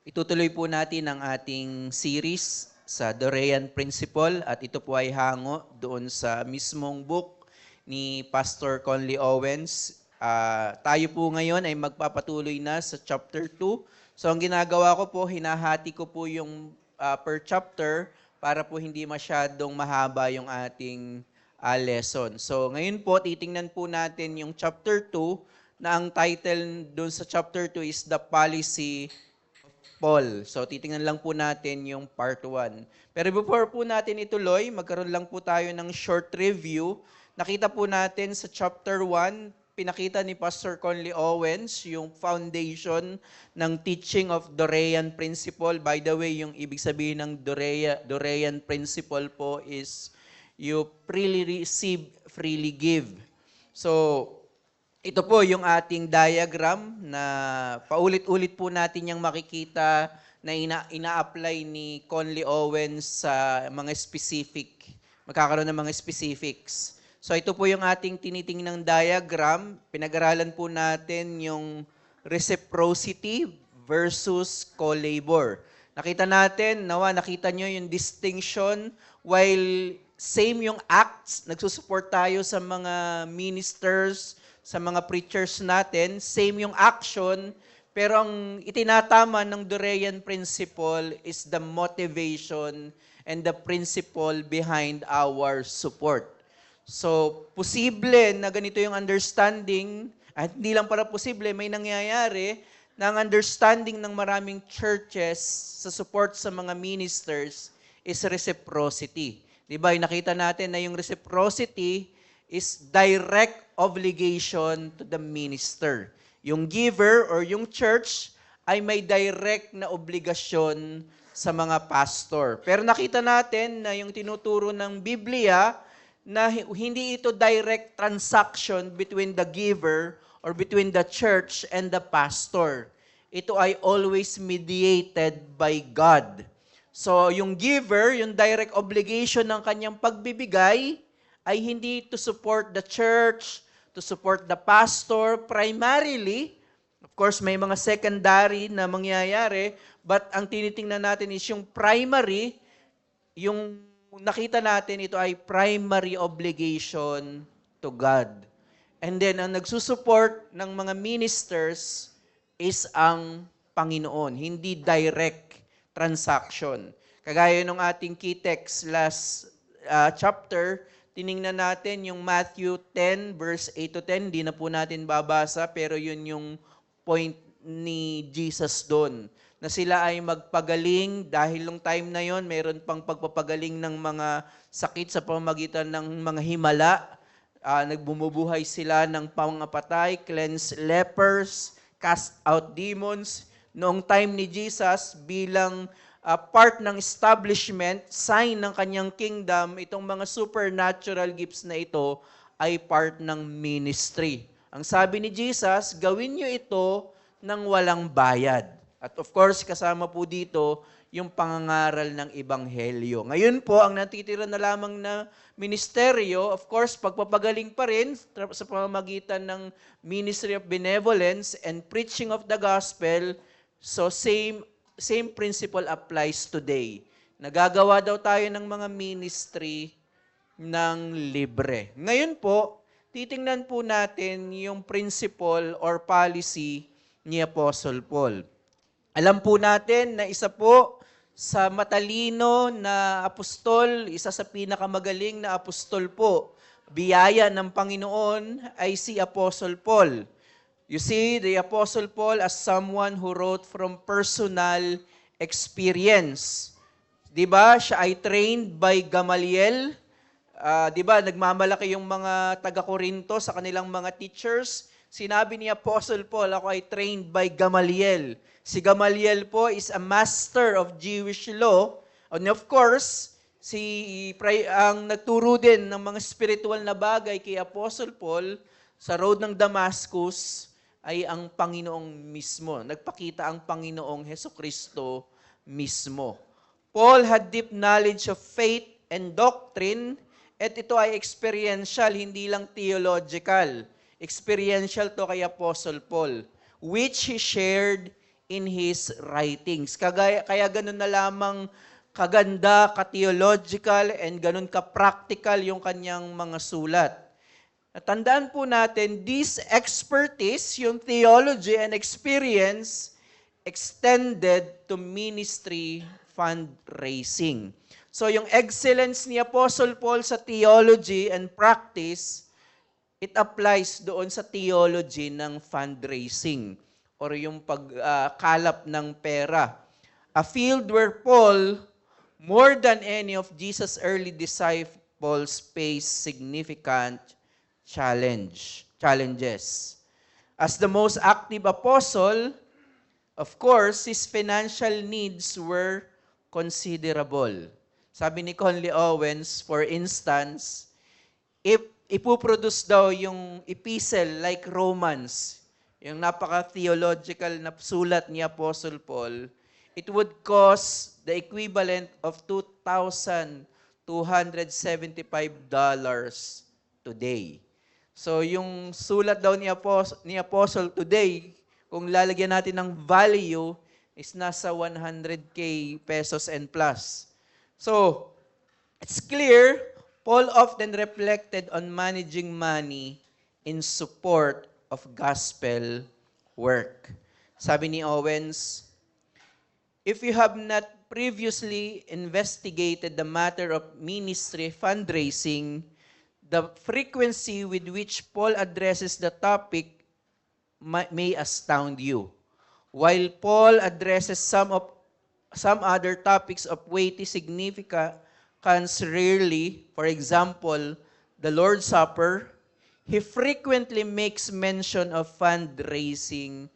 Itutuloy po natin ang ating series sa Dorean Principle at ito po ay hango doon sa mismong book ni Pastor Conley Owens. Tayo po ngayon ay magpapatuloy na sa chapter 2. So ang ginagawa ko po, hinahati ko po yung per chapter para po hindi masyadong mahaba yung ating lesson. So ngayon po, titingnan po natin yung chapter 2 na ang title doon sa chapter 2 is The Policy Paul. So, titingnan lang po natin yung part 1. Pero before po natin ituloy, magkaroon lang po tayo ng short review. Nakita po natin sa chapter 1, pinakita ni Pastor Conley Owens yung foundation ng teaching of Dorean Principle. By the way, yung ibig sabihin ng Dorean Principle po is you freely receive, freely give. So, ito po yung ating diagram na paulit-ulit po natin yung makikita na ina-apply ni Conley Owens sa mga specific. Magkakaroon ng mga specifics. So ito po yung ating tinitingnang diagram. Pinag-aralan po natin yung reciprocity versus co-labor. Nakita natin, nakita nyo yung distinction while same yung acts, nagsusupport tayo sa mga ministers, sa mga preachers natin, same yung action, pero ang itinatama ng Dorean principle is the motivation and the principle behind our support. So, posible na ganito yung understanding, at hindi lang para posible, may nangyayari na ang understanding ng maraming churches sa support sa mga ministers is reciprocity. Diba, nakita natin na yung reciprocity is direct obligation to the minister. Yung giver or yung church ay may direct na obligasyon sa mga pastor. Pero nakita natin na yung tinuturo ng Biblia na hindi ito direct transaction between the giver or between the church and the pastor. Ito ay always mediated by God. So yung giver, yung direct obligation ng kanyang pagbibigay, ay hindi to support the church, to support the pastor primarily. Of course, may mga secondary na mangyayari, but ang tinitingnan natin is yung primary, yung nakita natin ito ay primary obligation to God. And then, ang nagsusupport ng mga ministers is ang Panginoon, hindi direct transaction. Kagaya ng ating key text last chapter, tiningnan natin yung Matthew 10 verse 8 to 10. Hindi na po natin babasa pero yun yung point ni Jesus doon. Na sila ay magpagaling dahil nung time na yon mayroon pang pagpapagaling ng mga sakit sa pamamagitan ng mga himala. Nagbumubuhay sila ng pangapatay, cleanse lepers, cast out demons. Noong time ni Jesus bilang part ng establishment, sign ng kanyang kingdom, itong mga supernatural gifts na ito ay part ng ministry. Ang sabi ni Jesus, gawin nyo ito ng walang bayad. At of course, kasama po dito yung pangangaral ng Ebanghelyo. Ngayon po, ang natitira na lamang na ministeryo, of course, pagpapagaling pa rin sa pamamagitan ng Ministry of Benevolence and Preaching of the Gospel. So same principle applies today. Nagagawa daw tayo ng mga ministry ng libre. Ngayon po, titingnan po natin yung principle or policy ni Apostle Paul. Alam po natin na isa po sa matalino na apostol, isa sa pinakamagaling na apostol po, biyaya ng Panginoon ay si Apostle Paul. You see, the Apostle Paul as someone who wrote from personal experience. Diba? Siya ay trained by Gamaliel. Diba? Nagmamalaki yung mga taga-Korinto sa kanilang mga teachers. Sinabi ni Apostle Paul, ako ay trained by Gamaliel. Si Gamaliel po is a master of Jewish law. And of course, ang nagturo din ng mga spiritual na bagay kay Apostle Paul sa road ng Damascus ay ang Panginoong mismo. Nagpakita ang Panginoong Hesukristo mismo. Paul had deep knowledge of faith and doctrine, at ito ay experiential, hindi lang theological. Experiential to kay Apostle Paul, which he shared in his writings. Kaya ganun na lamang kaganda, ka-theological, and ganun ka-practical yung kanyang mga sulat. Tandaan po natin, this expertise, yung theology and experience, extended to ministry fundraising. So yung excellence ni Apostle Paul sa theology and practice, it applies doon sa theology ng fundraising or yung pagkalap ng pera. A field where Paul, more than any of Jesus' early disciples, faced significant challenges. As the most active apostle, of course, his financial needs were considerable. Sabi ni Conley Owens, for instance, if ipoproduce daw yung epistle like Romans, yung napaka-theological na sulat ni Apostle Paul, it would cost the equivalent of $2,275 today. So yung sulat daw ni Apostle today, kung lalagyan natin ng value, is nasa 100K pesos and plus. So, it's clear, Paul often reflected on managing money in support of gospel work. Sabi ni Owens, if you have not previously investigated the matter of ministry fundraising, the frequency with which Paul addresses the topic may astound you. While Paul addresses some other topics of weighty significance rarely, for example, the Lord's Supper, he frequently makes mention of fundraising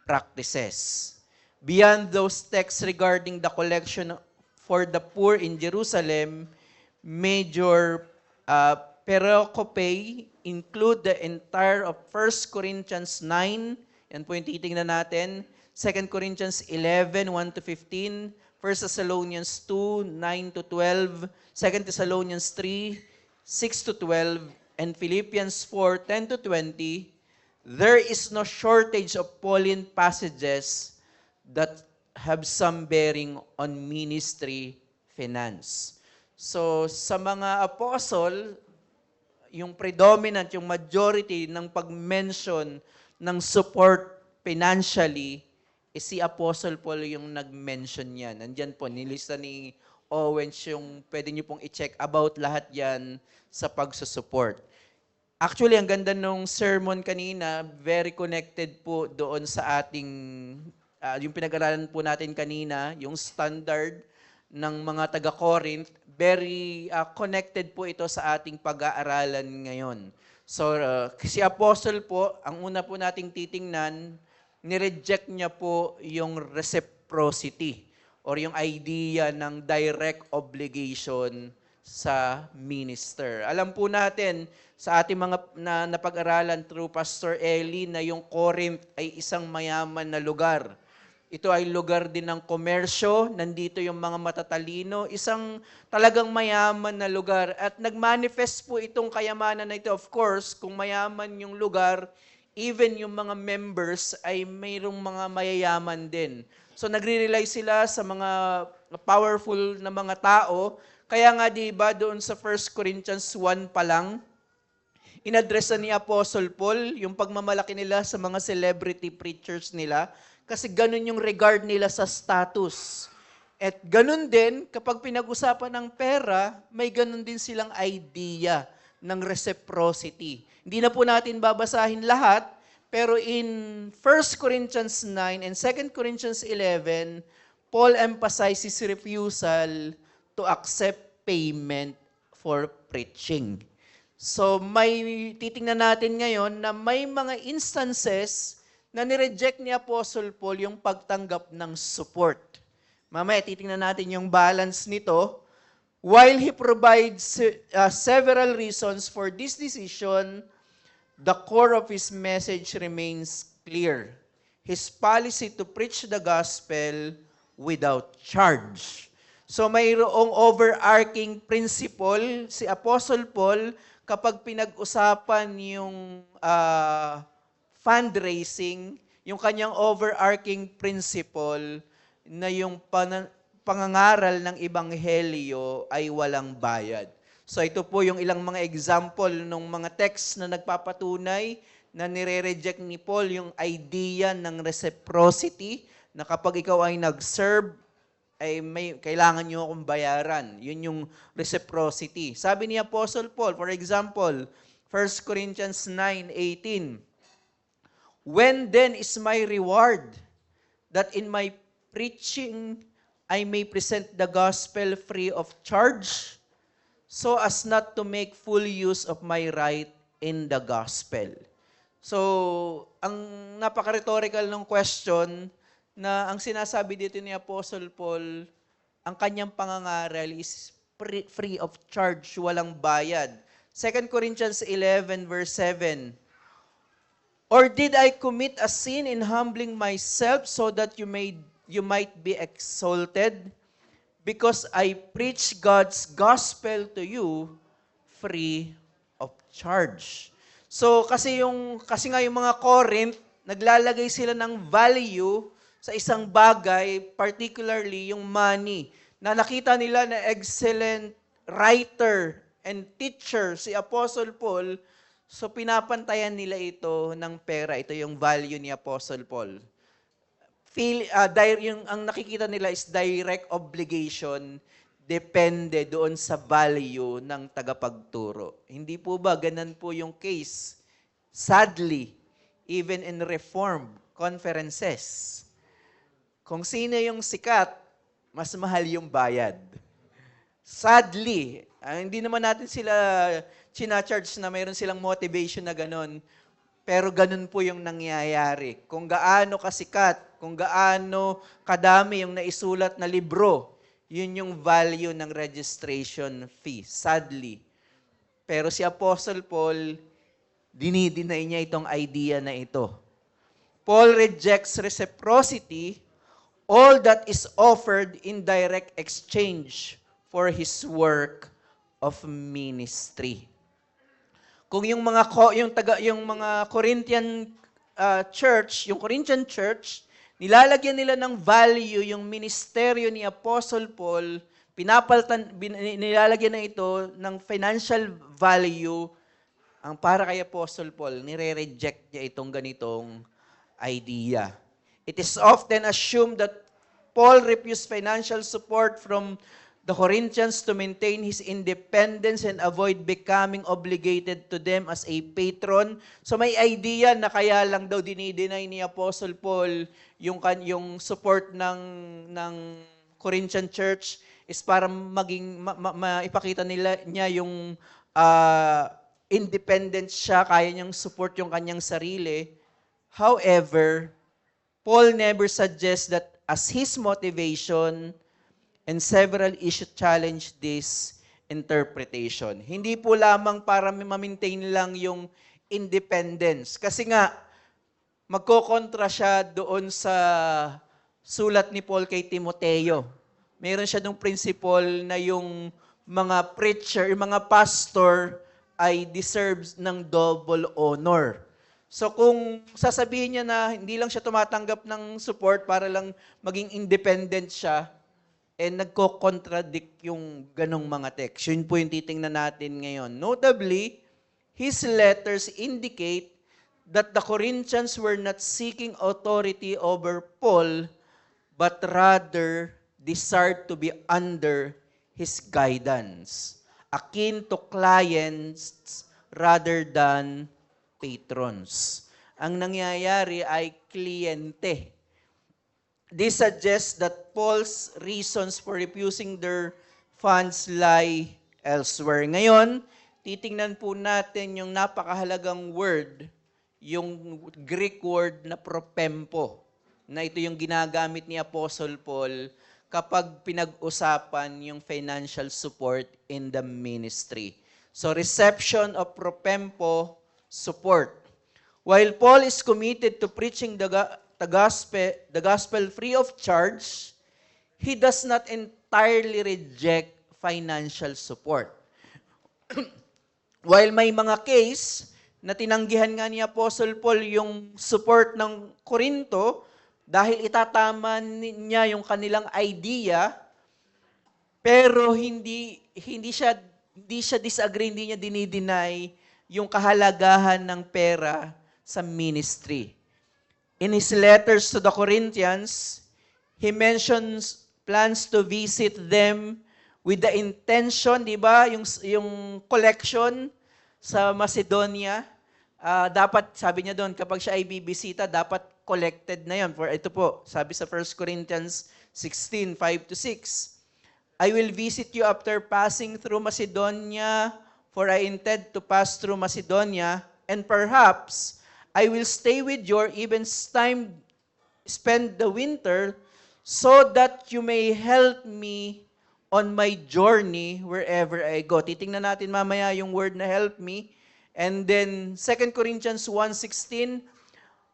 practices. Beyond those texts regarding the collection for the poor in Jerusalem, major pericope include the entire of 1 Corinthians 9, yan po yung titingnan natin, 2 Corinthians 11, 1-15, 1 Thessalonians 2, 9-12, 2 Thessalonians 3, 6-12, and Philippians 4, 10-20, there is no shortage of Pauline passages that have some bearing on ministry finance. So, sa mga apostle, yung predominant, yung majority ng pag-mention ng support financially, si Apostle Paul yung nag-mention yan. Nandyan po, nilista ni Owens yung pwede nyo pong i-check about lahat yan sa pagsusupport. Actually, ang ganda nung sermon kanina, very connected po doon sa ating, yung pinag-aralan po natin kanina, yung standard ng mga taga-Corinth, very connected po ito sa ating pag-aaralan ngayon. So, si Apostle po, ang una po nating titingnan, nireject niya po yung reciprocity or yung idea ng direct obligation sa minister. Alam po natin sa ating mga napag-aralan through Pastor Eli na yung Corinth ay isang mayaman na lugar. Ito ay lugar din ng komersyo, nandito yung mga matatalino, isang talagang mayaman na lugar. At nag-manifest po itong kayamanan na ito. Of course, kung mayaman yung lugar, even yung mga members ay mayroong mga mayayaman din. So nagre-rely sila sa mga powerful na mga tao. Kaya nga di ba doon sa 1 Corinthians 1 pa lang, inadresa ni Apostle Paul yung pagmamalaki nila sa mga celebrity preachers nila kasi ganun yung regard nila sa status. At ganun din, kapag pinag-usapan ng pera, may ganun din silang idea ng reciprocity. Hindi na po natin babasahin lahat, pero in 1 Corinthians 9 and 2 Corinthians 11, Paul emphasizes refusal to accept payment for preaching. So may titingnan natin ngayon na may mga instances na nireject ni Apostle Paul yung pagtanggap ng support. Mamaya titingnan natin yung balance nito. While he provides several reasons for this decision, the core of his message remains clear. His policy to preach the gospel without charge. So mayroong overarching principle si Apostle Paul kapag pinag-usapan yung fundraising, yung kanyang overarching principle na yung pangangaral ng ebanghelyo ay walang bayad. So ito po yung ilang mga example ng mga text na nagpapatunay na nire-reject ni Paul yung idea ng reciprocity na kapag ikaw ay nag-serve, ay kailangan nyo akong bayaran. Yun yung reciprocity. Sabi ni Apostle Paul, for example, 1 Corinthians 9:18, "When then is my reward, that in my preaching I may present the gospel free of charge, so as not to make full use of my right in the gospel." So, ang napaka-rhetorical ng question na ang sinasabi dito ni Apostle Paul, ang kanyang pangangaral is free of charge, walang bayad. 2 Corinthians 11 verse 7, "Or did I commit a sin in humbling myself so that you might be exalted? Because I preach God's gospel to you free of charge." So kasi nga yung mga Corinth, naglalagay sila ng value sa isang bagay, particularly yung money, na nakita nila na excellent writer and teacher si Apostle Paul, so pinapantayan nila ito ng pera. Ito yung value ni Apostle Paul. Ang nakikita nila is direct obligation, depende doon sa value ng tagapagturo. Hindi po ba ganun po yung case? Sadly, even in Reformed conferences, kung sino yung sikat, mas mahal yung bayad. Sadly, hindi naman natin sila china-charge na mayroon silang motivation na ganun. Pero ganun po yung nangyayari. Kung gaano kasikat, kung gaano kadami yung naisulat na libro, yun yung value ng registration fee. Sadly. Pero si Apostle Paul, dinideny niya itong idea na ito. Paul rejects reciprocity, all that is offered in direct exchange for his work of ministry. Kung yung mga Corinthian Corinthian church, nilalagyan nila ng value yung ministeryo ni Apostle Paul, nilalagyan na ito ng financial value, ang para kay Apostle Paul, nire-reject niya itong ganitong idea. It is often assumed that Paul refused financial support from the Corinthians to maintain his independence and avoid becoming obligated to them as a patron. So may idea na kaya lang daw dinideny ni Apostle Paul yung support ng Corinthian church is para maipakita niya yung independent siya, kaya niyang support yung kanyang sarili. However, Paul never suggests that as his motivation, and several issues challenge this interpretation. Hindi po lamang para ma-maintain lang yung independence. Kasi nga, magkokontra siya doon sa sulat ni Paul kay Timoteo. Meron siya ng principle na yung mga preacher, yung mga pastor ay deserves ng double honor. So kung sasabihin niya na hindi lang siya tumatanggap ng support para lang maging independent siya, nagko-contradict yung ganong mga text. Yun po yung titingnan natin ngayon. Notably, his letters indicate that the Corinthians were not seeking authority over Paul, but rather desired to be under his guidance, akin to clients rather than patrons. Ang nangyayari ay kliyente. This suggests that Paul's reasons for refusing their funds lie elsewhere. Ngayon, titingnan po natin yung napakahalagang word, yung Greek word na propempo, na ito yung ginagamit ni Apostle Paul kapag pinag-usapan yung financial support in the ministry. So, reception of propempo, support. While Paul is committed to preaching the gospel free of charge, he does not entirely reject financial support. While may mga case na tinanggihan nga ni Apostle Paul yung support ng Korinto dahil itatama niya yung kanilang idea, pero hindi siya disagree, hindi niya dinideny yung kahalagahan ng pera sa ministry. In his letters to the Corinthians, he mentions plans to visit them with the intention, di ba, yung collection sa Macedonia, dapat, sabi niya doon, kapag siya ay bibisita, dapat collected na yun. For ito po, sabi sa 1 Corinthians 16, 5-6, I will visit you after passing through Macedonia, for I intend to pass through Macedonia, and perhaps I will stay with you or even spend the winter so that you may help me on my journey wherever I go. Titingnan natin mamaya yung word na help me. And then 2 Corinthians 1:16,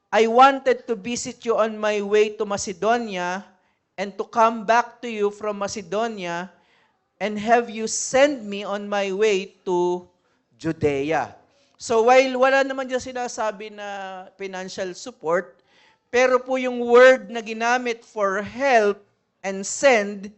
I wanted to visit you on my way to Macedonia and to come back to you from Macedonia and have you send me on my way to Judea. So while wala naman dyan sinasabi na financial support, pero po yung word na ginamit for help and send,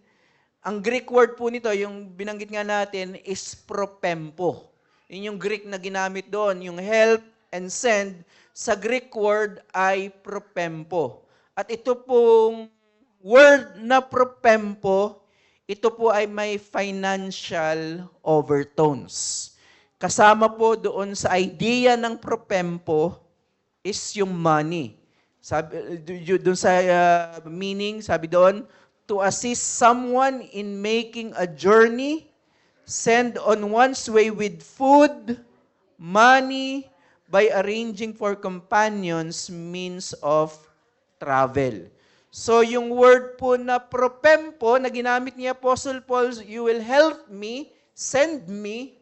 ang Greek word po nito, yung binanggit nga natin, is propempo. Yun yung Greek na ginamit doon, yung help and send, sa Greek word ay propempo. At ito pong word na propempo, ito po ay may financial overtones. Kasama po doon sa idea ng propempo is yung money. Sabi, doon sa meaning, sabi doon, to assist someone in making a journey, send on one's way with food, money, by arranging for companions means of travel. So yung word po na propempo na ginamit ni Apostle Paul, you will help me, send me,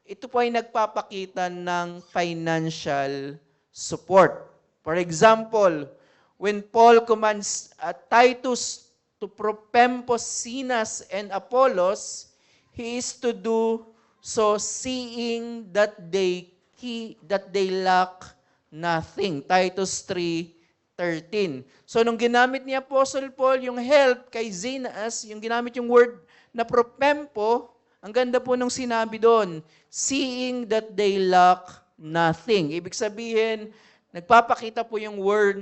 ito po ay nagpapakita ng financial support. For example, when Paul commands Titus to propempo Sinas and Apollos, he is to do so seeing that they lack nothing. Titus 3:13. So nung ginamit ni Apostle Paul yung help kay Zenas, yung ginamit yung word na propempo, ang ganda po nung sinabi doon, seeing that they lack nothing. Ibig sabihin, nagpapakita po yung word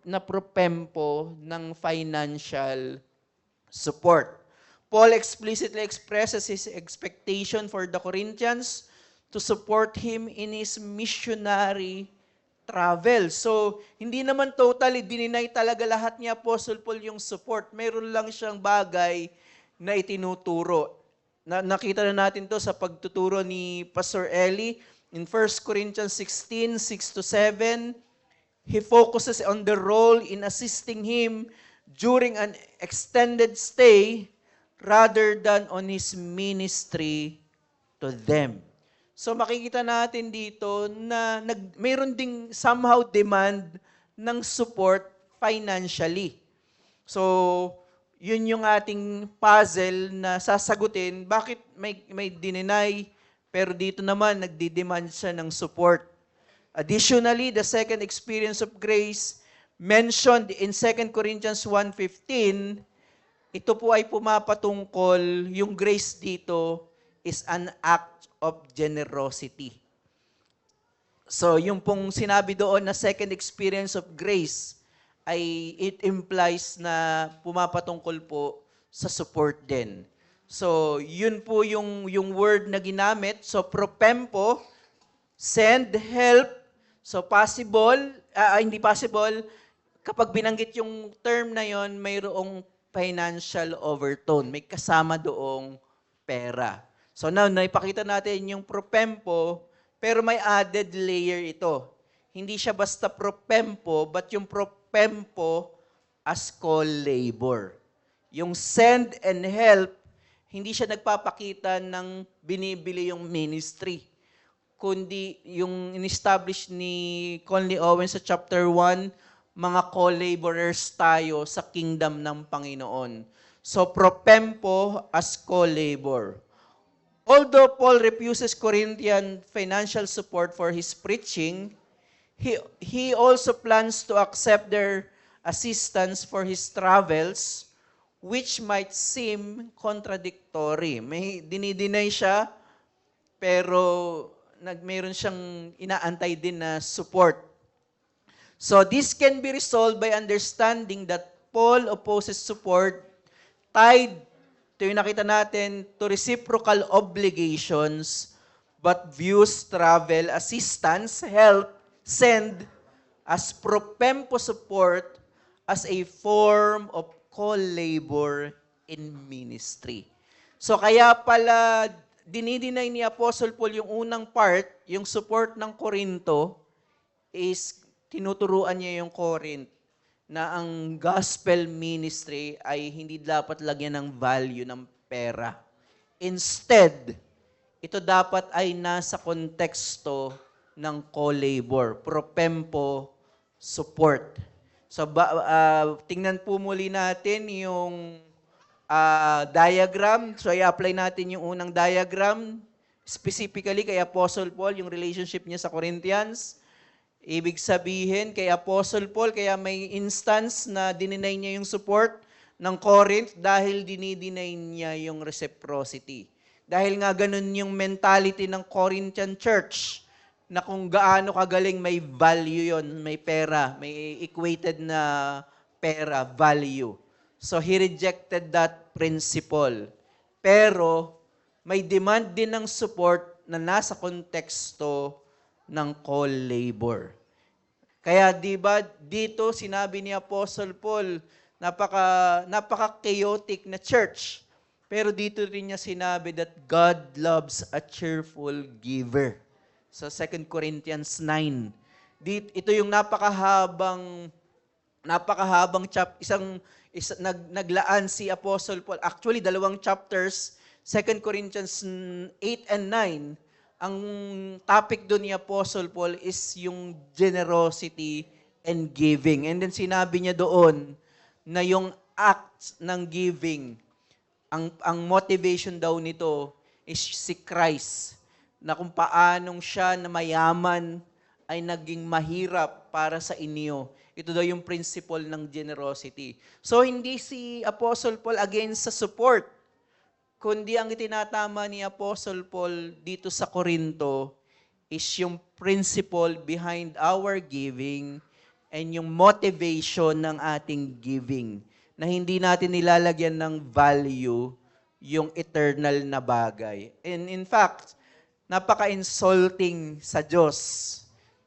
na propempo ng financial support. Paul explicitly expresses his expectation for the Corinthians to support him in his missionary travel. So, hindi naman totally dininay talaga lahat ni Apostle Paul yung support. Mayroon lang siyang bagay na itinuturo. Nakita na natin to sa pagtuturo ni Pastor Eli in 1 Corinthians 16, 6-7. He focuses on the role in assisting him during an extended stay rather than on his ministry to them. So makikita natin dito na mayroon ding somehow demand ng support financially. So, yun yung ating puzzle na sasagutin. Bakit may dininay, pero dito naman nagdi-demand siya ng support. Additionally, the second experience of grace mentioned in 2 Corinthians 1:15, ito po ay pumapatungkol, yung grace dito is an act of generosity. So, yung pong sinabi doon na second experience of grace, ay it implies na pumapatungkol po sa support din. So, yun po yung word na ginamit. So, propempo, send, help. So, possible, hindi possible, kapag binanggit yung term na yon, mayroong financial overtone. May kasama doong pera. So, now, naipakita natin yung propempo, pero may added layer ito. Hindi siya basta propempo, but yung propempo as co-labor. Yung send and help, hindi siya nagpapakita ng binibili yung ministry, kundi yung in-establish ni Conley Owens sa chapter 1, mga co-laborers tayo sa kingdom ng Panginoon. So, propempo as co-labor. Although Paul refuses Corinthian financial support for his preaching, he also plans to accept their assistance for his travels, which might seem contradictory. May dinideny siya, pero mayroon siyang inaantay din na support. So this can be resolved by understanding that Paul opposes support tied to yung nakita natin to reciprocal obligations but views travel assistance, help, send as pro tempore support as a form of co-labor in ministry. So kaya pala dinideny ni Apostle Paul yung unang part, yung support ng Korinto, is tinuturuan niya yung Corinth na ang gospel ministry ay hindi dapat lagyan ng value ng pera. Instead, ito dapat ay nasa konteksto ng co-labor, pro tempore support. So tingnan po muli natin yung diagram. So i-apply natin yung unang diagram, specifically kay Apostle Paul, yung relationship niya sa Corinthians. Ibig sabihin, kay Apostle Paul, kaya may instance na dininay niya yung support ng Corinth dahil dinideny niya yung reciprocity. Dahil nga ganun yung mentality ng Corinthian church, na kung gaano kagaling may value yon, may pera, may equated na pera, value. So he rejected that principle. Pero may demand din ng support na nasa konteksto ng co-labor. Kaya 'di ba dito sinabi ni Apostle Paul, napaka-chaotic na church. Pero dito rin niya sinabi that God loves a cheerful giver. Sa 2 Corinthians 9. Ito yung napakahabang naglaan si Apostle Paul. Actually, 2 chapters, 2 Corinthians 8 and 9. Ang topic doon ni Apostle Paul is yung generosity and giving. And then sinabi niya doon na yung act ng giving, ang motivation daw nito is si Christ, na kung paanong siya na mayaman ay naging mahirap para sa inyo. Ito daw yung principle ng generosity. So hindi si Apostle Paul against sa support, kundi ang itinatama ni Apostle Paul dito sa Corinto is yung principle behind our giving and yung motivation ng ating giving, na hindi natin nilalagyan ng value yung eternal na bagay. And in fact, napaka-insulting sa Diyos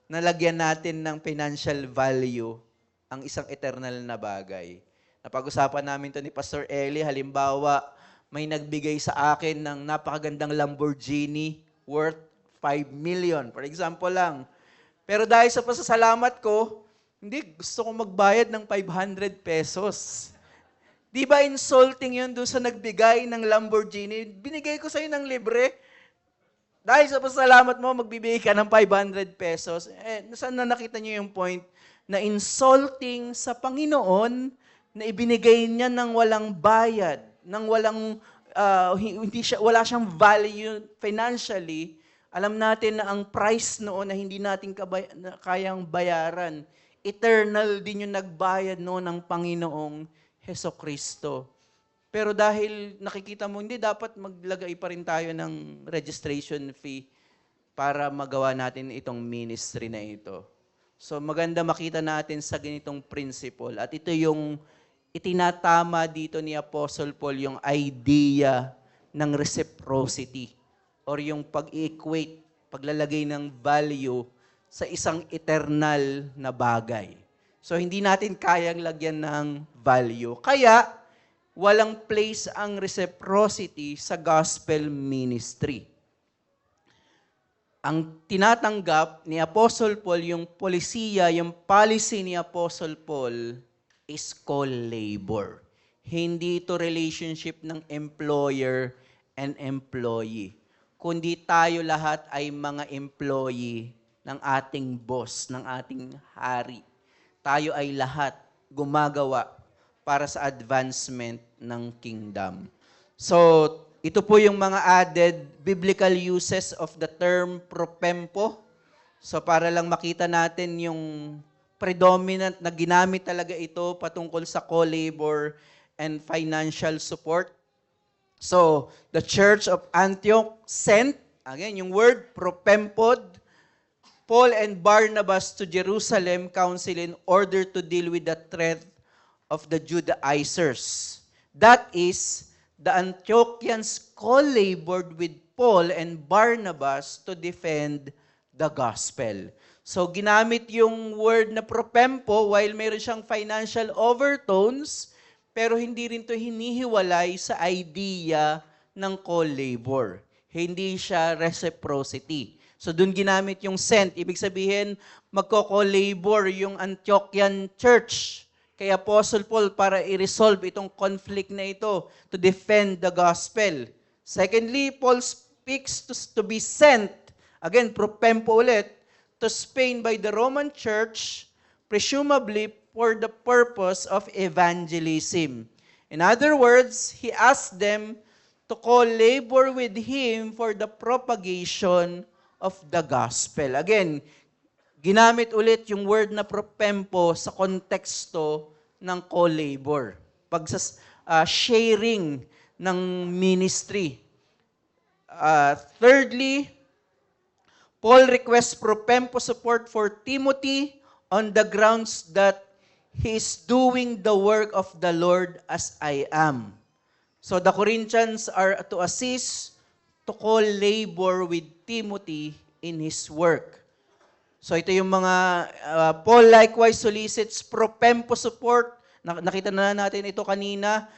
na lagyan natin ng financial value ang isang eternal na bagay. Napag-usapan namin to ni Pastor Eli, halimbawa, may nagbigay sa akin ng napakagandang Lamborghini worth 5 million, for example lang. Pero dahil sa pasasalamat ko, hindi, gusto ko magbayad ng 500 pesos. Di ba insulting yun doon sa nagbigay ng Lamborghini? Binigay ko sa'yo ng libre. Dahil sa pasasalamat mo, magbibigay ka ng 500 pesos. Saan na nakita niyo yung point na insulting sa Panginoon na ibinigay niya ng walang bayad, ng walang, wala siyang value financially. Alam natin na ang price noon na hindi natin kayang bayaran, eternal din yung nagbayad noon ng Panginoong Hesukristo. Pero dahil nakikita mo, hindi dapat maglagay pa rin tayo ng registration fee para magawa natin itong ministry na ito. So maganda makita natin sa ganitong principle. At ito yung itinatama dito ni Apostle Paul, yung idea ng reciprocity or yung pag-equate, paglalagay ng value sa isang eternal na bagay. So hindi natin kayang lagyan ng value. Kaya walang place ang reciprocity sa gospel ministry. Ang tinatanggap ni Apostle Paul, yung polisiya, yung policy ni Apostle Paul is co-labor. Hindi ito relationship ng employer and employee. Kundi tayo lahat ay mga employee ng ating boss, ng ating hari. Tayo ay lahat gumagawa para sa advancement ng kingdom. So, Ito po yung mga added biblical uses of the term propempo. So para lang makita natin yung predominant na ginamit talaga ito patungkol sa co-labor and financial support. So, the Church of Antioch sent, again, yung word, propempod, Paul and Barnabas to Jerusalem council in order to deal with the threat of the Judaizers. That is, the Antiochians co-labored with Paul and Barnabas to defend the gospel. So, ginamit yung word na propempo while mayroon siyang financial overtones, pero hindi rin to hinihiwalay sa idea ng co-labor. Hindi siya reciprocity. So doon ginamit yung sent. Ibig sabihin, magko-co-labor yung Antiochian church kay Apostle Paul para i-resolve itong conflict na ito to defend the gospel. Secondly, Paul speaks to be sent, again, propempo ulit, to Spain by the Roman church, presumably for the purpose of evangelism. In other words, he asked them to co-labor with him for the propagation of the gospel. Again, ginamit ulit yung word na propempo sa konteksto ng co-labor. Sharing ng ministry. Thirdly, Paul requests propempo support for Timothy on the grounds that he is doing the work of the Lord as I am. So the Corinthians are to assist to co-labor with Timothy in his work. So ito yung mga, Paul likewise solicits propempo support. Nakita na natin ito kanina.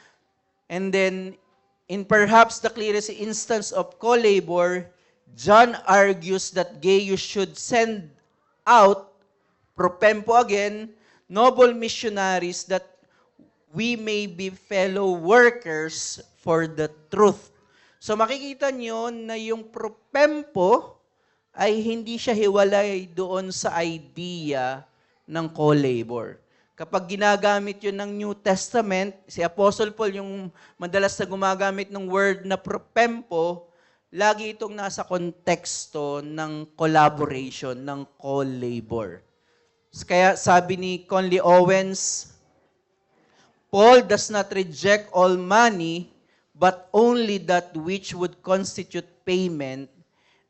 And then, in perhaps the clearest instance of co-labor, John argues that Gaius should send out, propempo again, noble missionaries that we may be fellow workers for the truth. So makikita nyo na yung propempo ay hindi siya hiwalay doon sa idea ng co-labor. Kapag ginagamit yun ng New Testament, si Apostle Paul yung madalas na gumagamit ng word na propempo, lagi itong nasa konteksto ng collaboration, ng co-labor. Kaya sabi ni Conley Owens, Paul does not reject all money, but only that which would constitute payment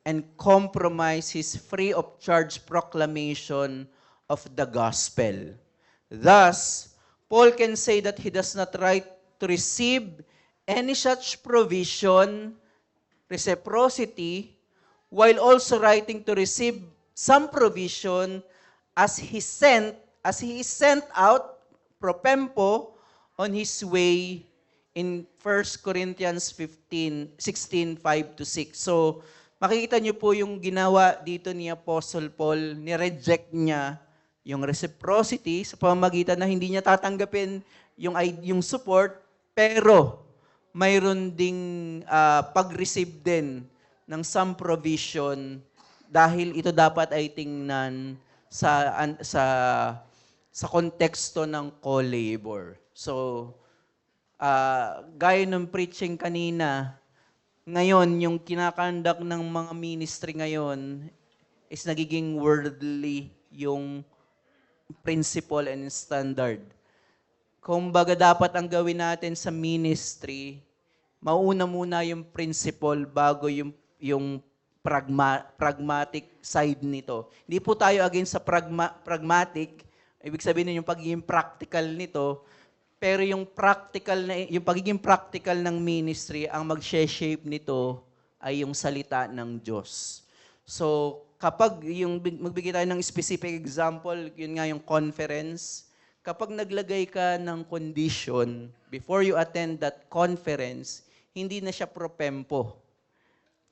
and compromise his free of charge proclamation of the gospel. Thus, Paul can say that he does not write to receive any such provision, reciprocity, while also writing to receive some provision as he is sent out, propempo, on his way in 1 Corinthians 16, 5-6. So, makikita niyo po yung ginawa dito ni Apostle Paul, ni-reject niya yung reciprocity sa pamamagitan na hindi niya tatanggapin yung support, pero mayroon ding pag-receive din ng some provision dahil ito dapat ay tingnan sa konteksto ng co-labor. So, gaya ng preaching kanina, ngayon, yung kinakandak ng mga ministry ngayon is nagiging worldly yung principle and standard. Kumbaga dapat ang gawin natin sa ministry, mauna muna yung principle bago yung pragmatic side nito. Hindi po tayo against sa pragmatic, ibig sabihin yung pagiging practical nito, pero yung pagiging practical ng ministry, ang mag-shape nito ay yung salita ng Diyos. So, kapag magbigay tayo ng specific example, yun nga yung conference, kapag naglagay ka ng condition before you attend that conference, hindi na siya propempo.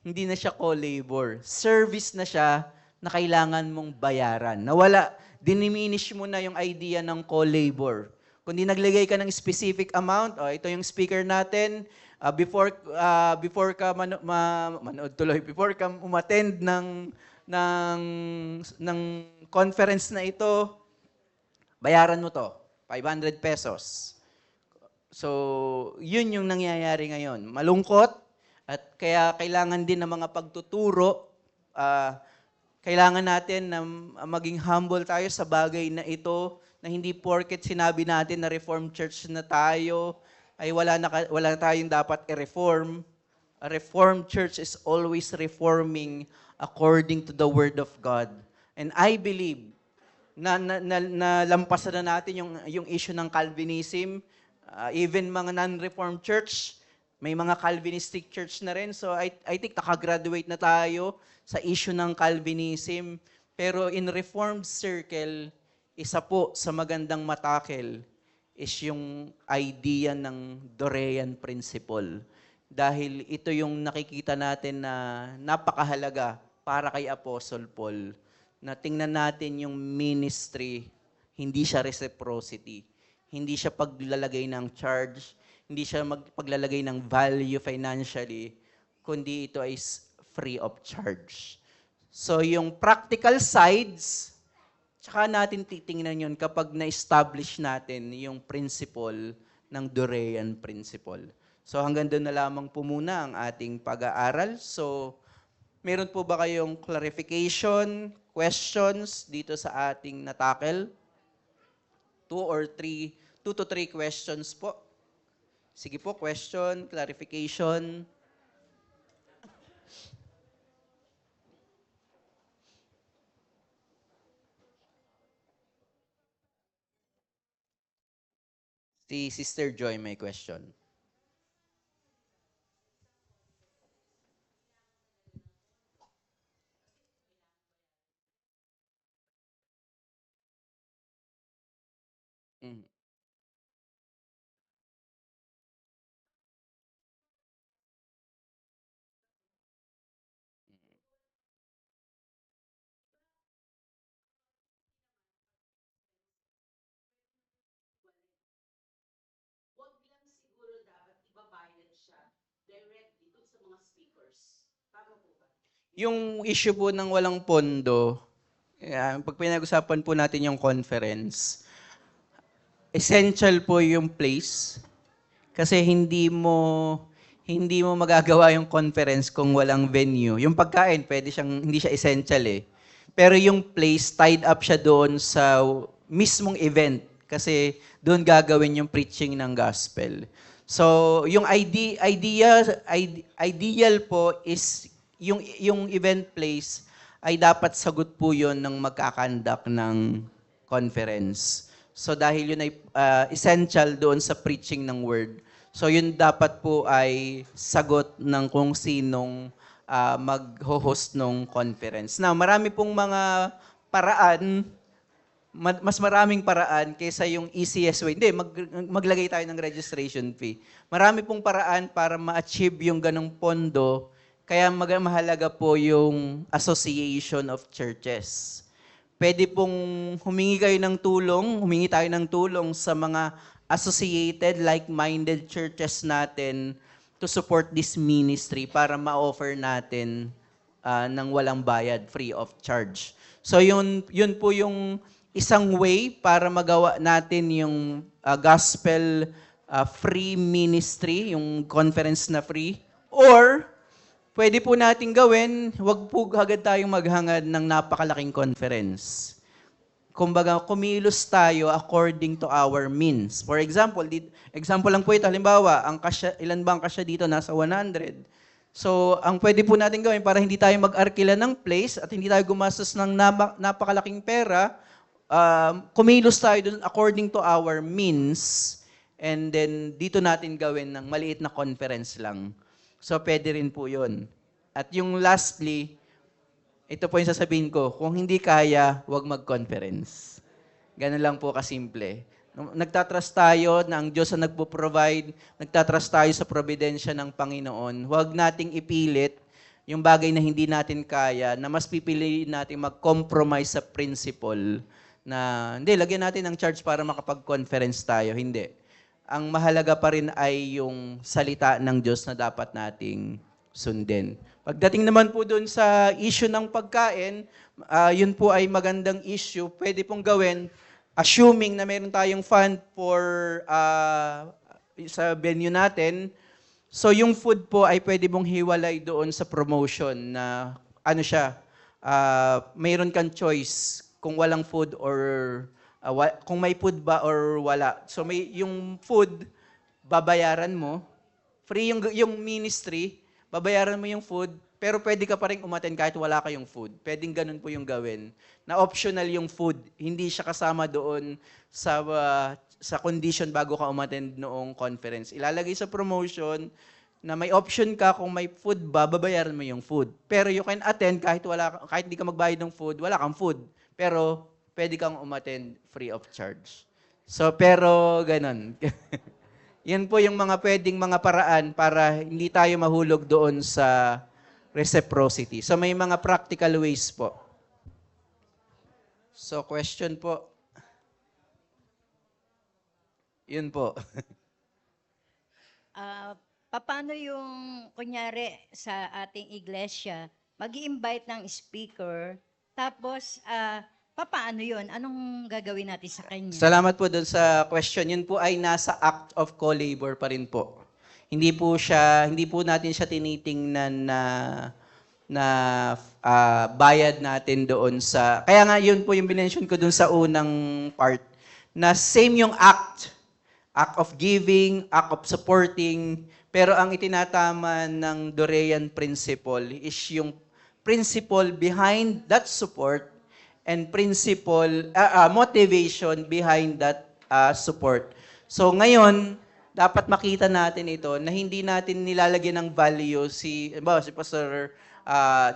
Hindi na siya co-labor. Service na siya na kailangan mong bayaran. Diniminish mo na yung idea ng co-labor. Kundi naglagay ka ng specific amount, ito yung speaker natin, before ka before ka umattend ng conference na ito, bayaran mo to, 500 pesos. So, yun yung nangyayari ngayon. Malungkot, At kaya kailangan din ng mga pagtuturo, kailangan natin na maging humble tayo sa bagay na ito, na hindi porket sinabi natin na Reformed Church na tayo, ay wala tayong dapat i-reform. A Reformed Church is always reforming according to the Word of God. And I believe na lampasan na natin yung issue ng Calvinism. Even mga non-Reformed Church, may mga Calvinistic church na rin. So I think nakagraduate na tayo sa issue ng Calvinism. Pero in Reformed circle, isa po sa magandang matakel is yung idea ng Dorean principle. Dahil ito yung nakikita natin na napakahalaga para kay Apostle Paul, na tingnan natin yung ministry, hindi siya reciprocity. Hindi siya paglalagay ng charge, hindi siya paglalagay ng value financially, kundi ito ay free of charge. So yung practical sides, tsaka natin titingnan yun kapag na-establish natin yung principle ng Dorean principle. So hanggang doon na lamang po muna ang ating pag-aaral. So meron po ba kayong clarification, questions dito sa ating natakel? 2 to 3 questions po. Sige po, question, clarification. Si Sister Joy may question. Mm. Wag lang siguro dapat ibabayad siya directly dun sa mga speakers. Tama po ba? Yung issue po ng walang pondo, pag pinag-usapan po natin yung conference, essential po yung place kasi hindi mo magagawa yung conference kung walang venue. Yung pagkain, hindi siya essential eh. Pero yung place, tied up siya doon sa mismong event kasi doon gagawin yung preaching ng gospel. So, yung ideal po is yung event place ay dapat sagot po yon ng magkakandak ng conference. So dahil yun ay essential doon sa preaching ng word. So yun dapat po ay sagot ng kung sinong mag-host ng conference. Now, marami pong mga paraan, mas maraming paraan kaysa yung easiest way. Hindi, maglagay tayo ng registration fee. Marami pong paraan para ma-achieve yung ganong pondo, kaya mahalaga po yung Association of Churches. Pwede pong humingi tayo ng tulong sa mga associated, like-minded churches natin to support this ministry para ma-offer natin ng walang bayad, free of charge. So yun po yung isang way para magawa natin yung gospel free ministry, yung conference na free. Or pwede po natin gawin, wag po agad tayong maghangad ng napakalaking conference. Kumbaga, kumilos tayo according to our means. For example, example lang po ito, halimbawa, ilan ba ang kasya dito? Nasa 100. So, ang pwede po natin gawin para hindi tayo mag-arkila ng place at hindi tayo gumastos ng napakalaking pera, kumilos tayo dun according to our means, and then dito natin gawin ng maliit na conference lang. So, pwede rin po yun. At yung lastly, ito po yung sasabihin ko, kung hindi kaya, huwag mag-conference. Ganun lang po kasimple. Nagtatrust tayo na ang Diyos ang nagpo-provide, nagtatrust tayo sa providensya ng Panginoon. Huwag nating ipilit yung bagay na hindi natin kaya, na mas pipiliin natin mag-compromise sa principle na, hindi, lagyan natin ng charge para makapag-conference tayo. Hindi. Ang mahalaga pa rin ay yung salita ng Diyos na dapat nating sundin. Pagdating naman po dun sa issue ng pagkain, yun po ay magandang issue. Pwede pong gawin, assuming na meron tayong fund for sa venue natin. So yung food po ay pwede mong hiwalay doon sa promotion na ano siya, mayroon kang choice kung walang food or kung may food ba or wala. So may yung food babayaran mo, free yung ministry, babayaran mo yung food, pero pwede ka pa rin umattend kahit wala kayong food. Pwedeng ganun po yung gawin. Na optional yung food, hindi siya kasama doon sa condition bago ka umattend noong conference. Ilalagay sa promotion na may option ka kung may food ba, babayaran mo yung food. Pero you can attend kahit hindi ka magbayad ng food, wala kang food. Pero pwede kang umattend free of charge. So pero ganun. Yan po yung mga pwedeng mga paraan para hindi tayo mahulog doon sa reciprocity. So may mga practical ways po. So question po. Yun po. Paano yung, kunyari, sa ating iglesia, mag-i-invite ng speaker, tapos, paano yun? Anong gagawin natin sa kanya? Salamat po doon sa question. Yun po ay nasa act of co-labor pa rin po. Hindi po natin siya tinitingnan na bayad natin doon sa, kaya nga yun po yung binention ko doon sa unang part, na same yung act of giving, act of supporting, pero ang itinatama ng Dorean principle is yung principle behind that support and motivation behind that support. So ngayon, dapat makita natin ito na hindi natin nilalagyan ng value si Pastor,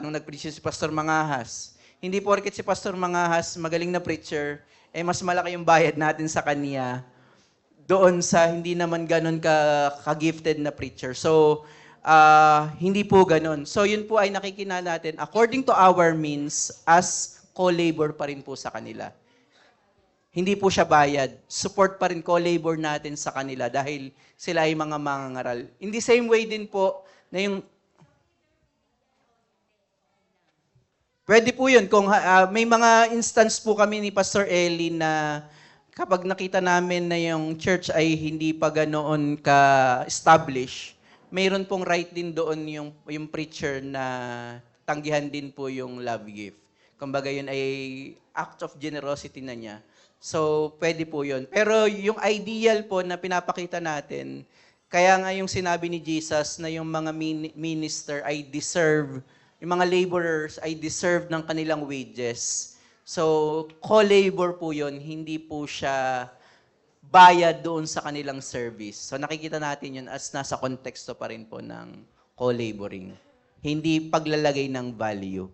nung nag-preach si Pastor Mangahas. Hindi porket si Pastor Mangahas magaling na preacher, mas malaki yung bayad natin sa kanya doon sa hindi naman ganun ka-gifted na preacher. So, hindi po ganun. So, yun po ay nakikita natin, according to our means, as co-labor pa rin po sa kanila. Hindi po siya bayad. Support pa rin co-labor natin sa kanila dahil sila ay mga mangangaral. In the same way din po, na yung pwede po yun. Kung may mga instance po kami ni Pastor Eli na kapag nakita namin na yung church ay hindi pa ganoon ka-establish, mayroon pong right din doon yung preacher na tanggihan din po yung love gift. Kumbaga yun ay act of generosity na niya. So, pwede po yun. Pero yung ideal po na pinapakita natin, kaya nga yung sinabi ni Jesus na yung mga minister ay deserve, yung mga laborers ay deserve ng kanilang wages. So, co-labor po yun, hindi po siya bayad doon sa kanilang service. So, nakikita natin yun as nasa konteksto pa rin po ng co-laboring. Hindi paglalagay ng value.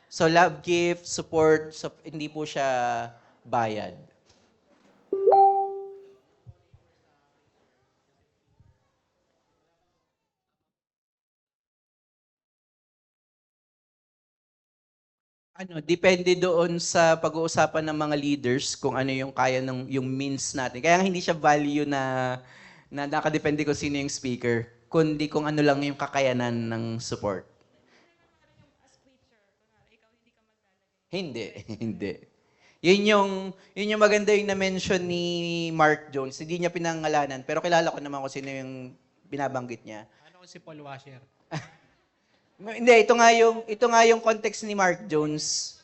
So, love gift, support, hindi po siya bayad. Depende doon sa pag-uusapan ng mga leaders kung ano yung kaya yung means natin. Kaya nga hindi siya value na nakadepende kung sino yung speaker, kundi kung ano lang yung kakayanan ng support. Hindi, hindi. Yun yung maganda yung na-mention ni Mark Jones. Hindi niya pinangalanan, pero kilala ko naman kung sino yung binabanggit niya. Ano si Paul Washer? Hindi, ito nga yung context ni Mark Jones.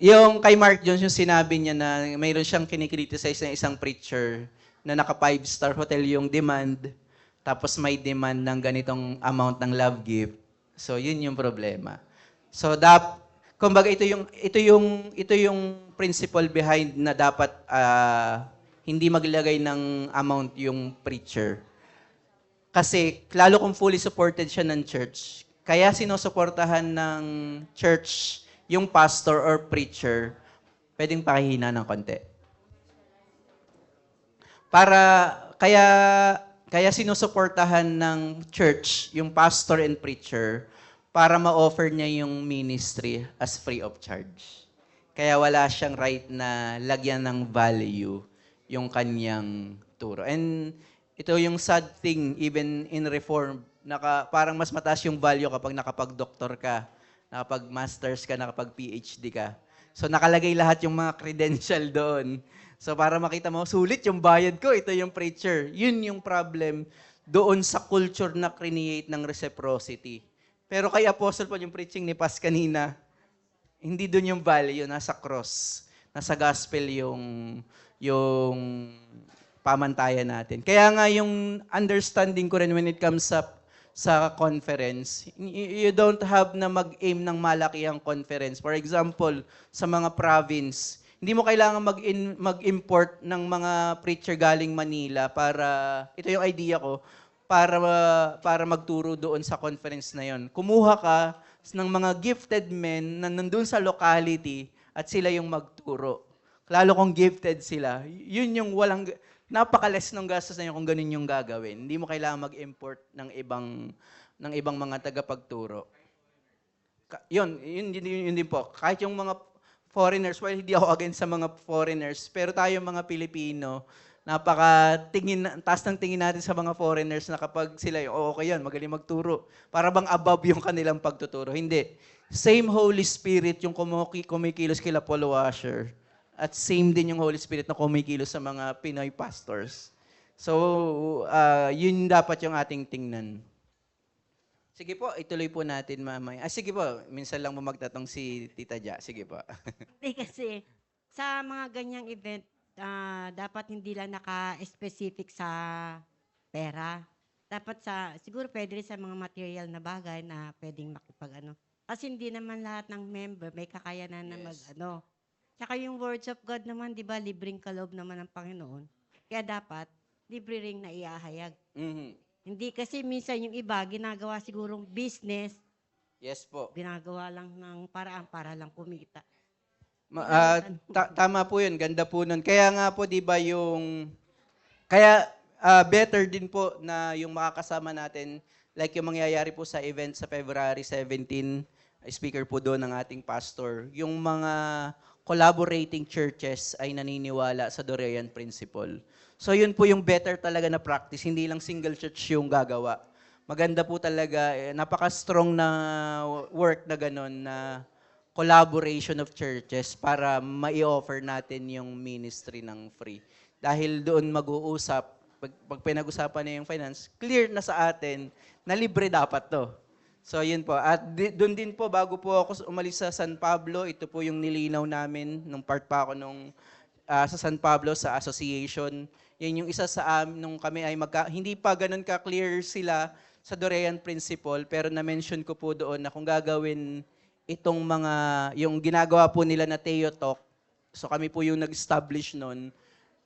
Yung kay Mark Jones, yung sinabi niya na mayroon siyang kinikriticize na isang preacher na naka 5-star hotel yung demand, tapos may demand ng ganitong amount ng love gift. So, yun yung problema. So, kumbaga ito yung principle behind na dapat hindi maglagay ng amount yung preacher. Kasi lalo kung fully supported siya ng church, kaya sinusuportahan ng church yung pastor or preacher, pwedeng pakihina ng konti. Kaya sinusuportahan ng church yung pastor and preacher para ma-offer niya yung ministry as free of charge. Kaya wala siyang right na lagyan ng value yung kanyang turo. And ito yung sad thing, even in Reform, parang mas mataas yung value kapag nakapag-doktor ka, nakapag-masters ka, nakapag-PhD ka. So nakalagay lahat yung mga credential doon. So para makita mo, sulit yung bayad ko, ito yung preacher. Yun yung problem doon sa culture na create ng reciprocity. Pero kay Apostle Paul, yung preaching ni Pas kanina, hindi doon yung value, nasa cross, nasa gospel yung pamantayan natin. Kaya nga yung understanding ko rin when it comes sa conference, you don't have na mag-aim ng malaki ang conference. For example, sa mga province, hindi mo kailangan mag-import ng mga preacher galing Manila para, ito yung idea ko, para magturo doon sa conference na yon. Kumuha ka ng mga gifted men na nandun sa locality at sila yung magturo. Lalo kung gifted sila, yun yung napakales ng gastos na yun kung ganun yung gagawin. Hindi mo kailangan mag-import ng ibang mga tagapagturo. Yun din po. Kahit yung mga foreigners, well, hindi ako against sa mga foreigners, pero tayo mga Pilipino, taas ng tingin natin sa mga foreigners na kapag sila okay yan, magaling magturo. Para bang above yung kanilang pagtuturo. Hindi. Same Holy Spirit yung kumikilos kila Paul Washer. At same din yung Holy Spirit na kumikilos sa mga Pinoy pastors. So, yun dapat yung ating tingnan. Sige po, ituloy po natin mamaya. Sige po, minsan lang mo magtatong si Tita Ja. Sige po. Hindi kasi sa mga ganyang event, dapat hindi lang naka-specific sa pera. Dapat siguro pwede rin sa mga material na bagay na pwedeng makipag-ano. Kasi hindi naman lahat ng member may kakayanan na mag-ano. Tsaka yung words of God naman, di ba, libreng kaloob naman ng Panginoon. Kaya dapat, libre ring naihahayag. Mhm. Hindi kasi minsan yung iba, ginagawa sigurong business, Yes po. ginagawa lang ng paraan para lang kumita. Tama po yun, ganda po nun. Kaya nga po, di ba better din po na yung makakasama natin, like yung mangyayari po sa event sa February 17, speaker po doon ng ating pastor, yung mga collaborating churches ay naniniwala sa Dorean Principle. So yun po yung better talaga na practice, hindi lang single church yung gagawa. Maganda po talaga, napaka-strong na work na gano'n na collaboration of churches para mai-offer natin yung ministry ng free. Dahil doon mag-uusap, pag pinag-usapan na yung finance, clear na sa atin na libre dapat to. So yun po. At doon din po, bago po ako umalis sa San Pablo, ito po yung nilinaw namin nung part pa ako sa San Pablo sa association. Yan yung isa sa nung kami ay hindi pa ganun ka-clear sila sa Dorean Principle, pero na-mention ko po doon na kung gagawin itong yung ginagawa po nila na Teo Talk, so kami po yung nag-establish nun,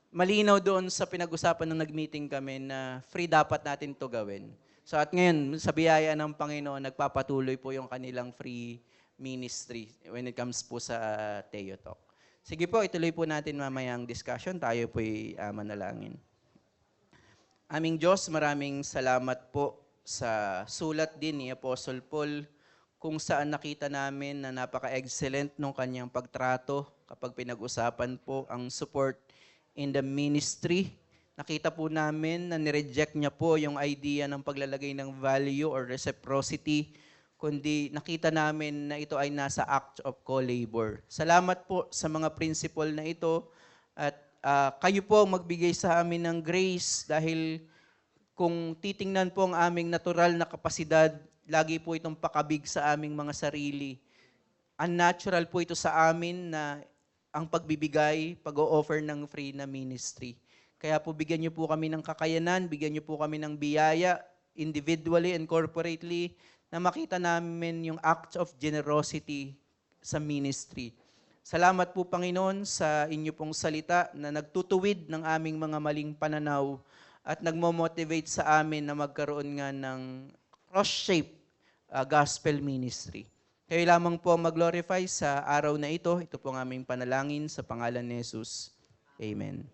malinaw doon sa pinag-usapan ng nag-meeting kami na free dapat natin to gawin. So at ngayon, sa biyaya ng Panginoon, nagpapatuloy po yung kanilang free ministry when it comes po sa Teo Talk. Sige po, ituloy po natin mamaya ang discussion. Tayo po'y manalangin. Aming Diyos, maraming salamat po sa sulat din ni Apostle Paul kung saan nakita namin na napaka-excellent nung kanyang pagtrato kapag pinag-usapan po ang support in the ministry. Nakita po namin na nireject niya po yung idea ng paglalagay ng value or reciprocity, kundi nakita namin na ito ay nasa act of co-labor. Salamat po sa mga principle na ito at kayo po magbigay sa amin ng grace dahil kung titingnan po ang aming natural na kapasidad, lagi po itong pakabig sa aming mga sarili. Unnatural po ito sa amin na ang pagbibigay, pag-o-offer ng free na ministry. Kaya po bigyan niyo po kami ng kakayanan, bigyan niyo po kami ng biyaya, individually and corporately, na makita namin yung act of generosity sa ministry. Salamat po Panginoon sa inyo pong salita na nagtutuwid ng aming mga maling pananaw at nagmo-motivate sa amin na magkaroon nga ng cross-shaped gospel ministry. Kayo lamang po mag-glorify sa araw na ito. Ito po ang aming panalangin sa pangalan ni Jesus. Amen.